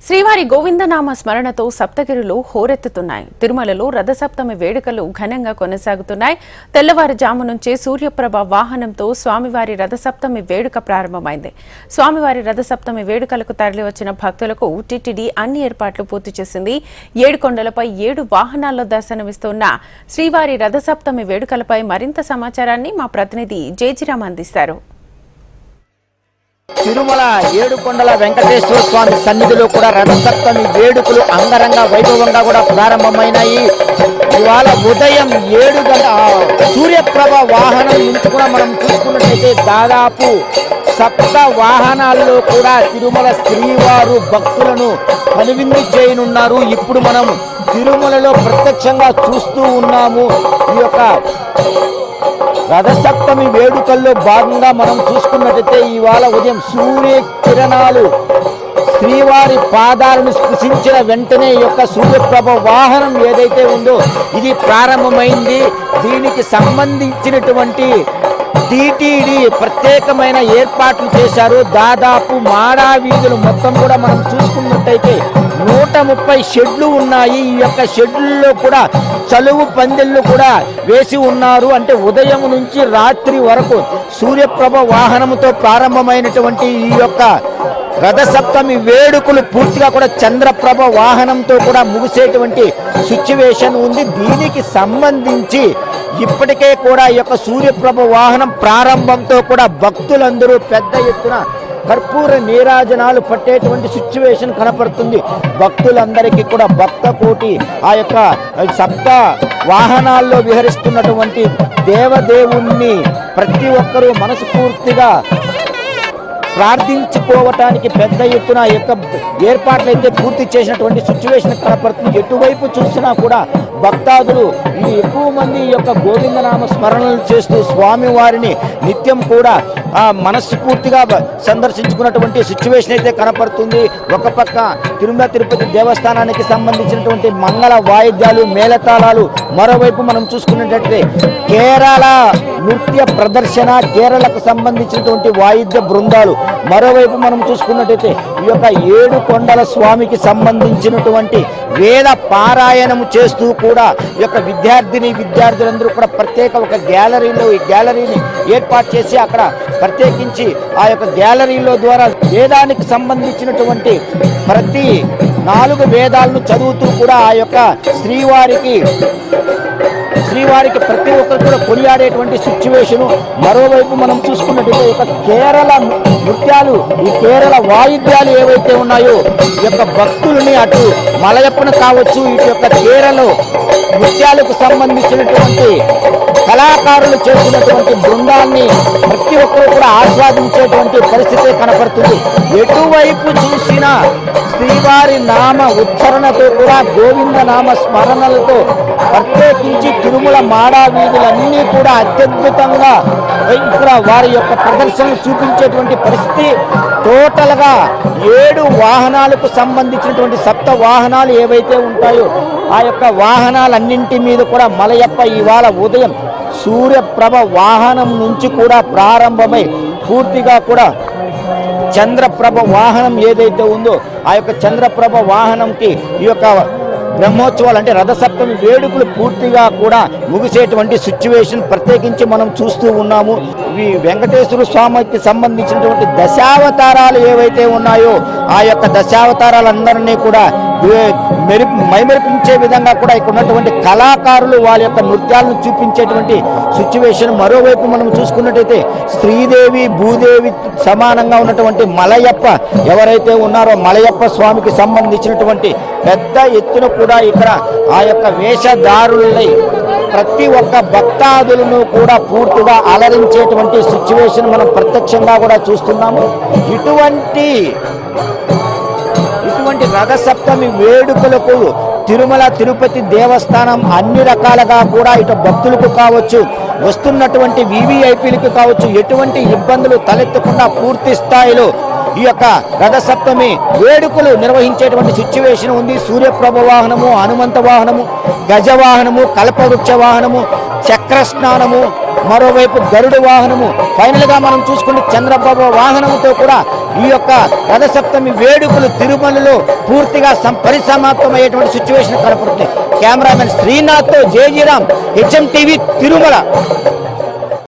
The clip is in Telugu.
శ్రీవారి గోవిందనామ స్మరణతో సప్తగిరులు హోరెత్తుతున్నాయి. తిరుమలలో రథసప్తమి వేడుకలు ఘనంగా కొనసాగుతున్నాయి. తెల్లవారుజాము నుంచే సూర్యప్రభ వాహనంతో స్వామివారి రథసప్తమి వేడుక ప్రారంభమైంది. స్వామివారి రథసప్తమి వేడుకలకు తరలివచ్చిన భక్తులకు టీటీడీ అన్ని ఏర్పాట్లు పూర్తి చేసింది. 7 కొండలపై 7 వాహనాల్లో దర్శనమిస్తున్న శ్రీవారి రథసప్తమి వేడుకలపై మరింత సమాచారాన్ని మా ప్రతినిధి జేజిరామ్ అందిస్తారు. తిరుమల ఏడుకొండల వెంకటేశ్వర స్వామి సన్నిధిలో కూడా రథసప్తమి వేడుకలు అంగరంగ వైభవంగా కూడా ప్రారంభమైనాయి. ఇవాళ ఉదయం 7 గంటల సూర్యప్రభ వాహనం నుంచి కూడా మనం చూసుకున్నట్లయితే దాదాపు 7 వాహనాల్లో కూడా తిరుమల శ్రీవారు భక్తులను కనువిందు చేయనున్నారు. ఇప్పుడు మనం తిరుమలలో ప్రత్యక్షంగా చూస్తూ ఉన్నాము. ఈ యొక్క రథసప్తమి వేడుకల్లో భాగంగా మనం చూసుకున్నట్లయితే ఇవాళ ఉదయం సూర్య కిరణాలు శ్రీవారి పాదాలను స్పృశించిన వెంటనే ఈ యొక్క సూర్యప్రభ వాహనం ఏదైతే ఉందో ఇది ప్రారంభమైంది. దీనికి సంబంధించినటువంటి టీటీడీ ప్రత్యేకమైన ఏర్పాట్లు చేశారు. దాదాపు మాడా వీధులు మొత్తం కూడా మనం చూసుకున్నట్టయితే 130 షెడ్లు ఉన్నాయి. ఈ యొక్క షెడ్లలో కూడా చలువు పందిళ్ళు కూడా వేసి ఉన్నారు. అంటే ఉదయం నుంచి రాత్రి వరకు సూర్యప్రభ వాహనంతో ప్రారంభమైనటువంటి ఈ యొక్క రథసప్తమి వేడుకలు పూర్తిగా కూడా చంద్రప్రభ వాహనంతో కూడా ముగిసేటువంటి సిచ్యువేషన్ ఉంది. దీనికి సంబంధించి ఇప్పటికే కూడా ఈ యొక్క సూర్యప్రభ వాహనం ప్రారంభంతో కూడా భక్తులందరూ పెద్ద ఎత్తున కర్పూర నీరాజనాలు పట్టేటువంటి సిచ్యువేషన్ కనపడుతుంది. భక్తులందరికీ కూడా భక్త కోటి ఆ యొక్క 7 వాహనాల్లో విహరిస్తున్నటువంటి దేవదేవుణ్ణి ప్రతి ఒక్కరూ మనస్ఫూర్తిగా ప్రార్థించుకోవటానికి పెద్ద ఎత్తున యొక్క ఏర్పాట్లు అయితే పూర్తి చేసినటువంటి సిచ్యువేషన్ కనపడుతుంది. ఎటువైపు చూసినా కూడా భక్తాదులు ఎక్కువ మంది ఈ యొక్క గోవిందనామ స్మరణలు చేస్తూ స్వామివారిని నిత్యం కూడా మనస్ఫూర్తిగా సందర్శించుకున్నటువంటి సిచ్యువేషన్ అయితే కనపడుతుంది. ఒక పక్క తిరుమల తిరుపతి దేవస్థానానికి సంబంధించినటువంటి మంగళ వాయిద్యాలు మేళతాళాలు, మరోవైపు మనం చూసుకున్నట్లయితే కేరళ నృత్య ప్రదర్శన, కేరళకు సంబంధించినటువంటి వాయిద్య బృందాలు, మరోవైపు మనం చూసుకున్నట్టయితే ఈ యొక్క 7 కొండల స్వామికి సంబంధించినటువంటి వేద పారాయణము చేస్తూ కూడా ఈ యొక్క విద్యార్థులందరూ కూడా ప్రత్యేక ఒక గ్యాలరీని ఏర్పాటు చేసి అక్కడ ప్రత్యేకించి ఆ యొక్క గ్యాలరీలో ద్వారా వేదానికి సంబంధించినటువంటి ప్రతి 4 వేదాలను చదువుతూ కూడా ఆ యొక్క శ్రీవారికి ప్రతి ఒక్కరు కూడా కొనియాడేటువంటి సిచ్యువేషను. మరోవైపు మనం చూసుకున్నట్టయితే ఒక కేరళ నృత్యాలు, ఈ కేరళ వాయిద్యాలు ఏవైతే ఉన్నాయో ఈ యొక్క భక్తులని అటు మలయప్పను కావచ్చు, ఇటు యొక్క కేరళ నృత్యాలకు సంబంధించినటువంటి కళాకారులు చేస్తున్నటువంటి బృందాన్ని ప్రతి ఒక్కరు కూడా ఆస్వాదించేటువంటి పరిస్థితి కనపడుతుంది. ఎటువైపు చూసినా శ్రీవారి నామ ఉచ్చరణతో కూడా గోవింద నామ స్మరణలతో ప్రత్యేకించి తిరుమల మాడా వీధులన్నీ కూడా అత్యద్భుతంగా ఇక్కడ వారి యొక్క ప్రదర్శనలు చూపించేటువంటి పరిస్థితి. టోటల్గా 7 వాహనాలకు సంబంధించినటువంటి 7 వాహనాలు ఏవైతే ఉంటాయో ఆ యొక్క వాహనాలన్నింటి మీద కూడా మలయప్ప ఇవాళ ఉదయం సూర్యప్రభ వాహనం నుంచి కూడా ప్రారంభమై పూర్తిగా కూడా చంద్రప్రభ వాహనం ఏదైతే ఉందో ఆ యొక్క చంద్రప్రభ వాహనంకి ఈ యొక్క బ్రహ్మోత్సవాలు అంటే రథసప్తమి వేడుకలు పూర్తిగా కూడా ముగిసేటువంటి సిచ్యువేషన్ ప్రత్యేకించి మనం చూస్తూ ఉన్నాము. ఈ వెంకటేశ్వర స్వామికి సంబంధించినటువంటి దశావతారాలు ఏవైతే ఉన్నాయో ఆ యొక్క దశావతారాలందరినీ కూడా మైమరిపించే విధంగా కూడా ఇక్కడ ఉన్నటువంటి కళాకారులు వాళ్ళ యొక్క నృత్యాలను చూపించేటువంటి సిచ్యువేషన్. మరోవైపు మనం చూసుకున్నట్టయితే శ్రీదేవి భూదేవి సమానంగా ఉన్నటువంటి మలయప్ప ఎవరైతే ఉన్నారో మలయప్ప స్వామికి సంబంధించినటువంటి పెద్ద ఎత్తున కూడా ఇక్కడ ఆ యొక్క వేషధారులై ప్రతి ఒక్క భక్తాదులను కూడా పూర్తిగా అలరించేటువంటి సిచ్యువేషన్ మనం ప్రత్యక్షంగా కూడా చూస్తున్నాము. ఇటువంటి రథసప్తమి వేడుకలకు తిరుమల తిరుపతి దేవస్థానం అన్ని రకాలుగా కూడా ఇటు భక్తులకు కావచ్చు, వస్తున్నటువంటి వివిఐపీలకు కావచ్చు ఎటువంటి ఇబ్బందులు తలెత్తకుండా పూర్తి స్థాయిలో ఈ యొక్క రథసప్తమి వేడుకలు నిర్వహించేటువంటి సిచ్యువేషన్ ఉంది. సూర్యప్రభ వాహనము, హనుమంత వాహనము, గజవాహనము, కల్పవృక్ష వాహనము, చక్రస్నానము, మరోవైపు గరుడు వాహనము, ఫైనల్ గా మనం చూసుకుంటే చంద్రప్రభ వాహనంతో కూడా ఈ యొక్క రథసప్తమి వేడుకలు తిరుమలలో పూర్తిగా పరిసమాప్తమయ్యేటువంటి సిచ్యువేషన్ కనపడుతుంది. కెమెరామెన్ శ్రీనాథ్తో జేజీరామ్, హెచ్ఎం టీవీ, తిరుమల.